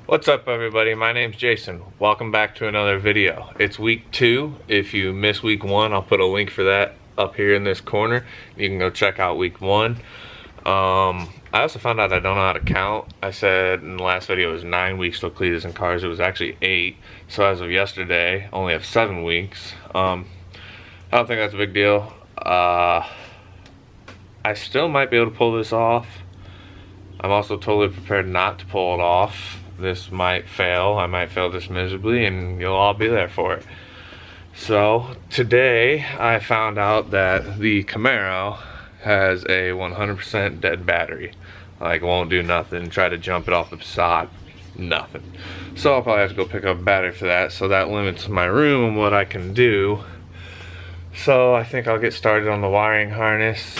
What's up everybody, my name's Jason. Welcome back to another video. It's week 2. If you missed week 1, I'll put a link for that up here in this corner. You can go check out week 1. I also found out I don't know how to count. I said in the last video it was 9 weeks till CLEETUS in cars. It was actually 8. So as of yesterday, I only have 7 weeks. I don't think that's a big deal. I still might be able to pull this off. I'm also totally prepared not to pull it off. This might fail. I might fail this miserably and you'll all be there for it. So today I found out that the Camaro has a 100% dead battery. Like, won't do nothing. Try to jump it off the facade, nothing. So I'll probably have to go pick up a battery for that. So that limits my room and what I can do. So I think I'll get started on the wiring harness.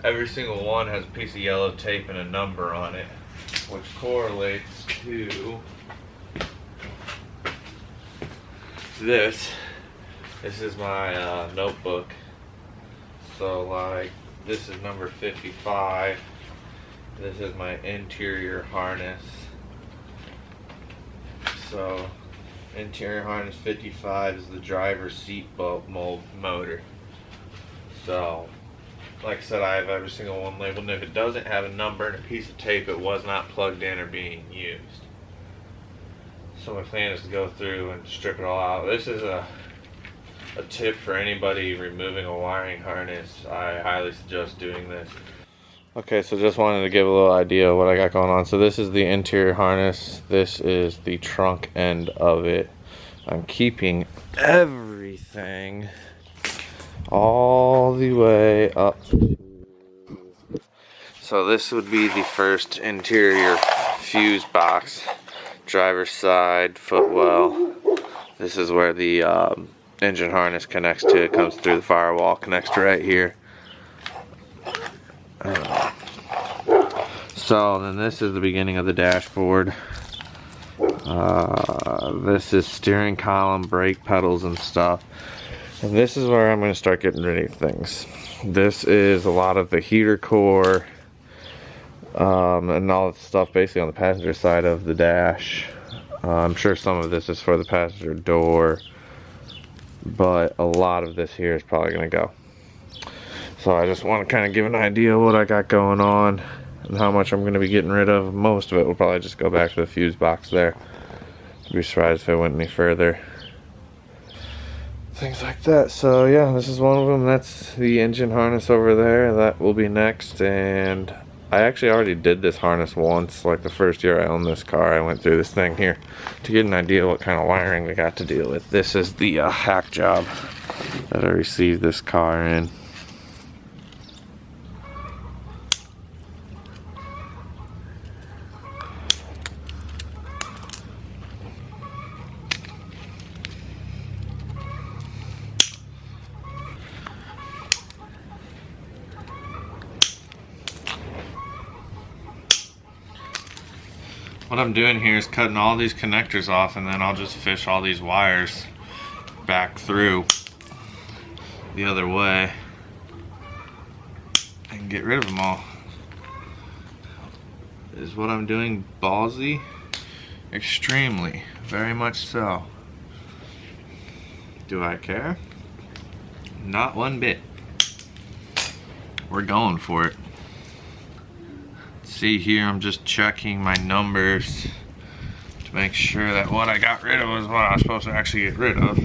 Every single one has a piece of yellow tape and a number on it, which correlates to this. This is my notebook. So like, this is number 55. This is my interior harness. So interior harness 55 is the driver's seat belt motor. So like I said, I have every single one labeled, and if it doesn't have a number and a piece of tape, it was not plugged in or being used. So my plan is to go through and strip it all out. This is a tip for anybody removing a wiring harness. I highly suggest doing this. Okay, so just wanted to give a little idea of what I got going on. So this is the interior harness. This is the trunk end of it. I'm keeping everything all the way up. So this would be the first interior fuse box, driver's side footwell. This is where the engine harness connects to. It comes through the firewall, connects to right here. So then this is the beginning of the dashboard. This is steering column, brake pedals and stuff. And this is where I'm going to start getting rid of things. This is a lot of the heater core and all the stuff basically on the passenger side of the dash. I'm sure some of this is for the passenger door, but a lot of this here is probably going to go. So I just want to kind of give an idea of what I got going on and how much I'm going to be getting rid of. Most of it will probably just go back to the fuse box there. I'd be surprised if it went any further. Things like that. So yeah, this is one of them. That's the engine harness over there. That will be next. And I actually already did this harness once, like the first year I owned this car. I went through this thing here to get an idea what kind of wiring we got to deal with. This is the hack job that I received this car in. What I'm doing here is cutting all these connectors off, and then I'll just fish all these wires back through the other way and get rid of them all. Is what I'm doing ballsy? Extremely, very much so. Do I care? Not one bit. We're going for it. See here, I'm just checking my numbers to make sure that what I got rid of was what I was supposed to actually get rid of.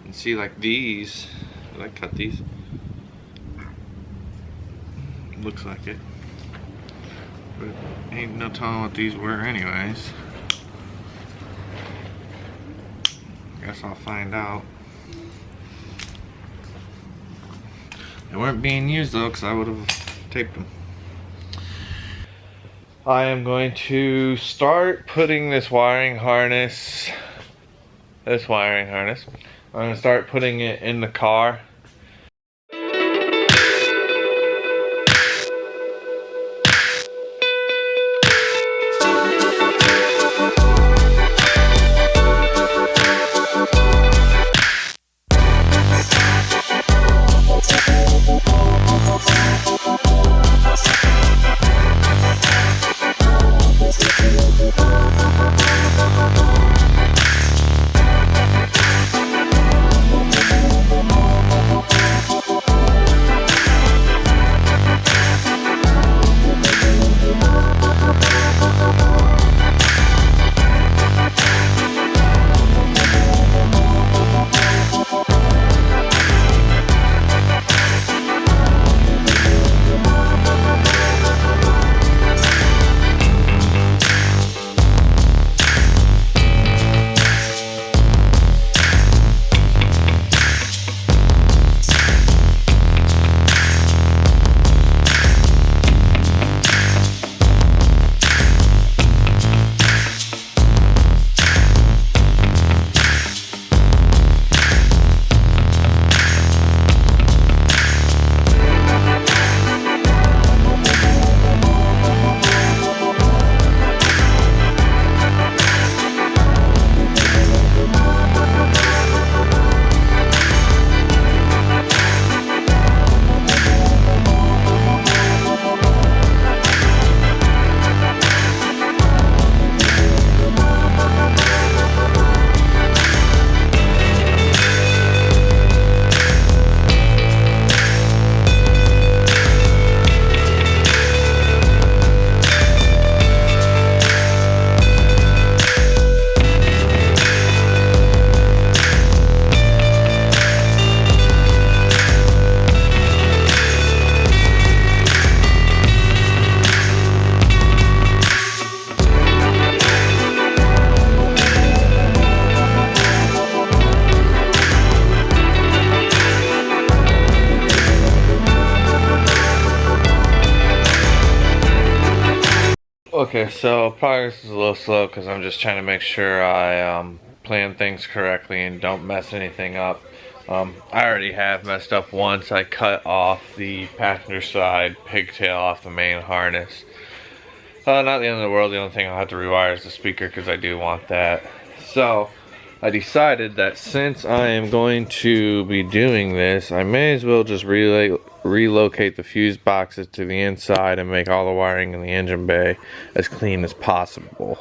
And see, like these, did I cut these? Looks like it, but ain't no telling what these were anyways. Guess I'll find out. They weren't being used though, because I would have taped them. I am going to start putting this wiring harness I'm going to start putting it in the car. Okay, so progress is a little slow because I'm just trying to make sure I plan things correctly and don't mess anything up. I already have messed up once. I cut off the passenger side pigtail off the main harness. Not the end of the world. The only thing I'll have to rewire is the speaker because I do want that. So I decided that since I am going to be doing this, I may as well just relocate the fuse boxes to the inside and make all the wiring in the engine bay as clean as possible.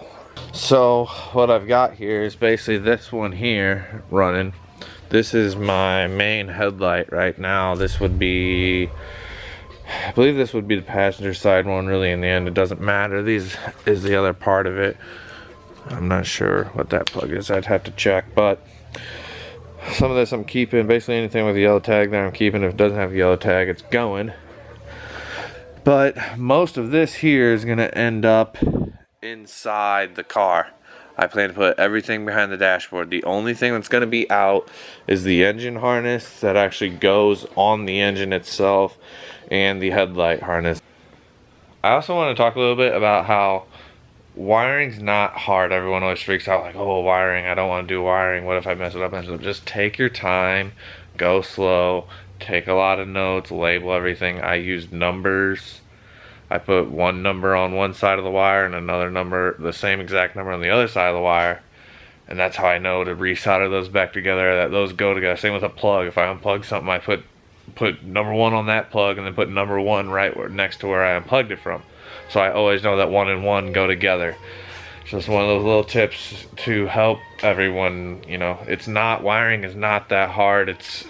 So what I've got here is basically this one here running. This is my main headlight right now. This would be, I believe this would be the passenger side one. Really, in the end, it doesn't matter. These is the other part of it. I'm not sure what that plug is. I'd have to check, but some of this I'm keeping. Basically anything with a yellow tag there I'm keeping. If it doesn't have a yellow tag, it's going. But most of this here is going to end up inside the car. I plan to put everything behind the dashboard. The only thing that's going to be out is the engine harness that actually goes on the engine itself and the headlight harness. I also want to talk a little bit about how wiring's not hard. Everyone always freaks out like, oh, wiring, I don't want to do wiring. What if I mess it up? Just take your time, go slow, take a lot of notes, label everything. I used numbers. I put one number on one side of the wire and another number, the same exact number on the other side of the wire. And that's how I know to resolder those back together, that those go together. Same with a plug. If I unplug something, I put number one on that plug and then put number one right next to where I unplugged it from. So I always know that one and one go together. Just one of those little tips to help everyone. You know, it's not, wiring is not that hard. It's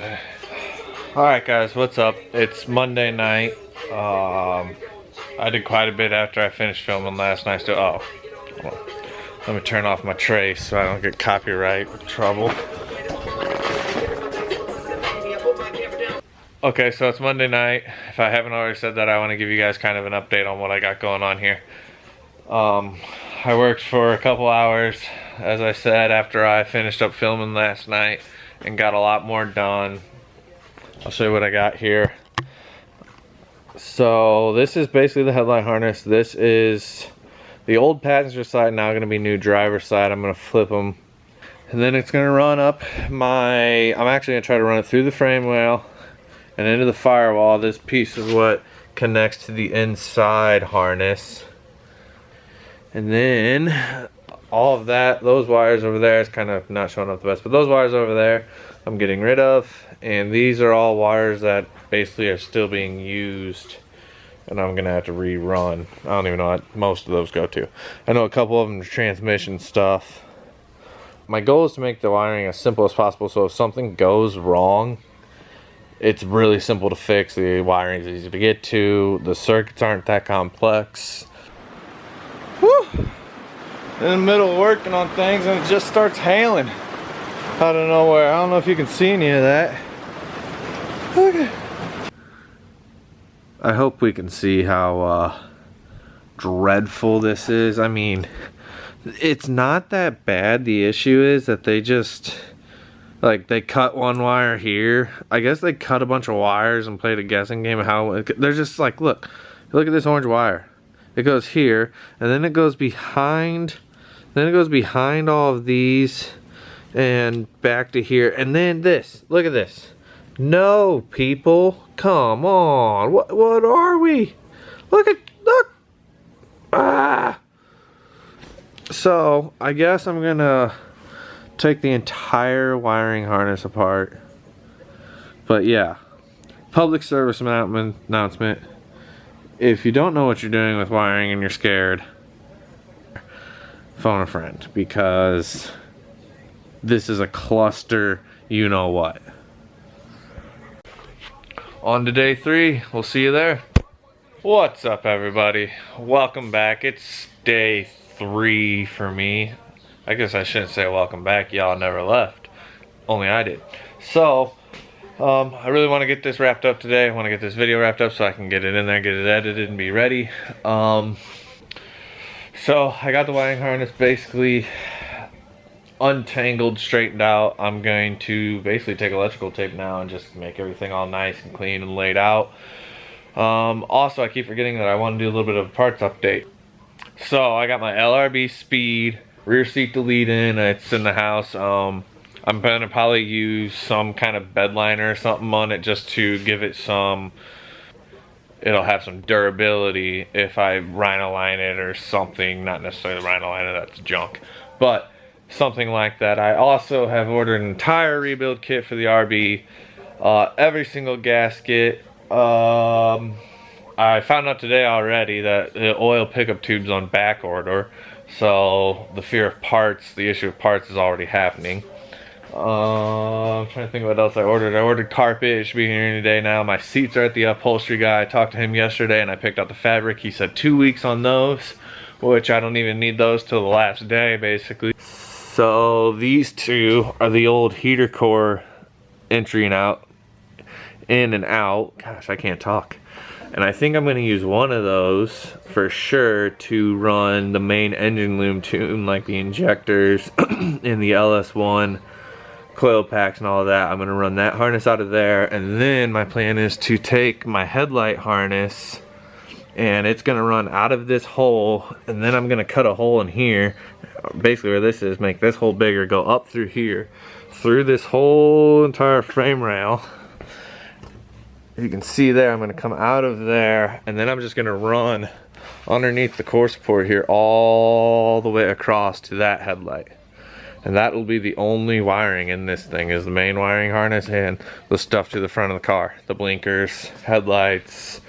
alright guys, what's up? It's Monday night. I did quite a bit after I finished filming last night. So, let me turn off my tray so I don't get copyright trouble. Okay, so it's Monday night. If I haven't already said that, I want to give you guys kind of an update on what I got going on here. I worked for a couple hours, as I said, after I finished up filming last night and got a lot more done. I'll show you what I got here. So this is basically the headlight harness. This is the old passenger side, now going to be new driver side. I'm going to flip them. And then it's going to run up my, I'm actually going to try to run it through the frame rail and into the firewall. This piece is what connects to the inside harness. And then all of that, those wires over there, is kind of not showing up the best, but those wires over there I'm getting rid of. And these are all wires that basically are still being used, and I'm gonna have to rerun. I don't even know what most of those go to. I know a couple of them are transmission stuff. My goal is to make the wiring as simple as possible, so if something goes wrong, it's really simple to fix. The wiring is easy to get to. The circuits aren't that complex. Whew. In the middle of working on things and it just starts hailing out of nowhere. I don't know if you can see any of that. Okay. I hope we can see how dreadful this is. I mean, it's not that bad. The issue is that they just, like, they cut one wire here. I guess they cut a bunch of wires and played a guessing game of how they're just like, look at this orange wire. It goes here, and then it goes behind, all of these and back to here, and then this. Look at this. No, people, come on. What are we? Look. Ah. So I guess I'm gonna take the entire wiring harness apart. But yeah, public service announcement. If you don't know what you're doing with wiring and you're scared, phone a friend, because this is a cluster, you know what. On to day 3, we'll see you there. What's up, everybody? Welcome back. It's day 3 for me. I guess I shouldn't say welcome back, y'all never left. Only I did. So, I really want to get this wrapped up today. I want to get this video wrapped up so I can get it in there, get it edited, and be ready. So, I got the wiring harness basically untangled, straightened out. I'm going to basically take electrical tape now and just make everything all nice and clean and laid out. Also, I keep forgetting that I want to do a little bit of a parts update. So I got my LRB speed, rear seat delete in, it's in the house. I'm gonna probably use some kind of bed liner or something on it just to give it some, it'll have some durability if I rhino line it or something. Not necessarily rhino line it, that's junk, but something like that. I also have ordered an entire rebuild kit for the RB, every single gasket. I found out today already that the oil pickup tube's on back order, so the fear of parts, the issue of parts is already happening. I'm trying to think of what else I ordered. I ordered carpet, it should be here any day now. My seats are at the upholstery guy. I talked to him yesterday and I picked out the fabric. He said 2 weeks on those, which I don't even need those till the last day basically. So these two are the old heater core entry and out, in and out. Gosh, I can't talk. And I think I'm going to use one of those for sure to run the main engine loom tune, like the injectors in the LS1 coil packs and all of that. I'm going to run that harness out of there, and then my plan is to take my headlight harness and it's going to run out of this hole, and then I'm going to cut a hole in here, basically where this is, make this hole bigger, go up through here, through this whole entire frame rail. You can see there, I'm going to come out of there, and then I'm just going to run underneath the core support here all the way across to that headlight. And that will be the only wiring in this thing, is the main wiring harness and the stuff to the front of the car. The blinkers, headlights,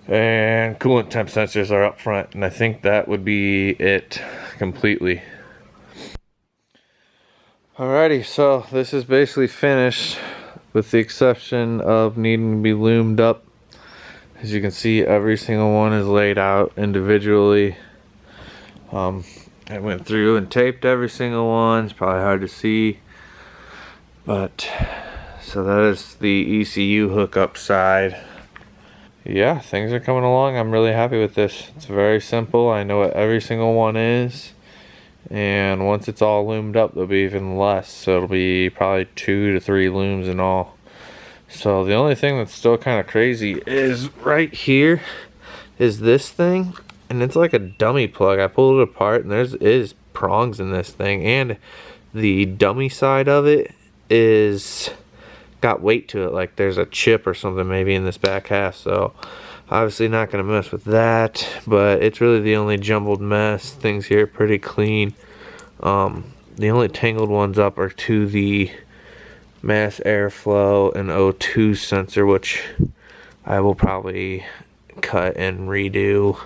and coolant temp sensors are up front, and I think that would be it completely. Alrighty, so this is basically finished, with the exception of needing to be loomed up. As you can see, every single one is laid out individually. I went through and taped every single one. It's probably hard to see, but so that is the ECU hookup side. Yeah, things are coming along. I'm really happy with this. It's very simple. I know what every single one is, and once it's all loomed up, there'll be even less, so it'll be probably 2 to 3 looms in all. So the only thing that's still kind of crazy is right here is this thing, and it's like a dummy plug. I pulled it apart and is prongs in this thing, and the dummy side of it is got weight to it, like there's a chip or something maybe in this back half. So obviously not going to mess with that, but it's really the only jumbled mess. Things here are pretty clean. The only tangled ones up are to the mass airflow and O2 sensor, which I will probably cut and redo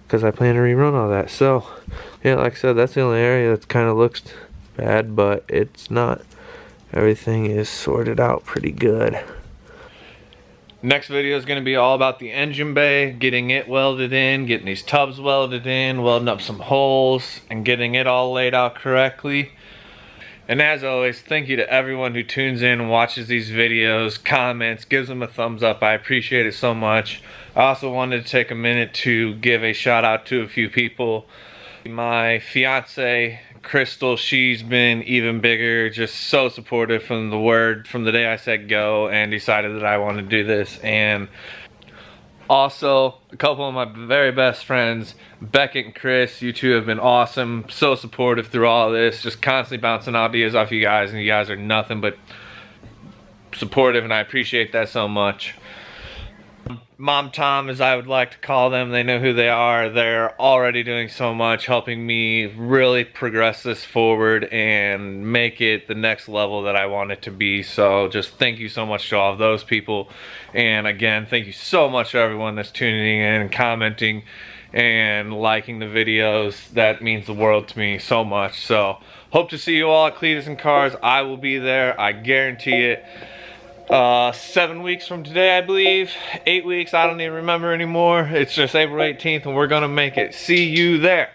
because I plan to rerun all that. So yeah, like I said, that's the only area that kind of looks bad, but it's not. Everything is sorted out pretty good. Next video is going to be all about the engine bay, getting it welded in, getting these tubs welded in, welding up some holes, and getting it all laid out correctly. And as always, thank you to everyone who tunes in and watches these videos, comments, gives them a thumbs up. I appreciate it so much. I also wanted to take a minute to give a shout out to a few people. My fiance, Crystal, she's been even bigger, just so supportive from the day I said go and decided that I want to do this. And also a couple of my very best friends, Beckett and Chris, you two have been awesome, so supportive through all of this, just constantly bouncing ideas off you guys, and you guys are nothing but supportive, and I appreciate that so much. Mom Tom, as I would like to call them, they know who they are. They're already doing so much, helping me really progress this forward and make it the next level that I want it to be. So just thank you so much to all of those people. And again, thank you so much to everyone that's tuning in and commenting and liking the videos. That means the world to me so much. So hope to see you all at CLEETUS and Cars. I will be there, I guarantee it. 7 weeks from today, I believe. 8 weeks, I don't even remember anymore. It's just April 18th, and we're gonna make it. See you there.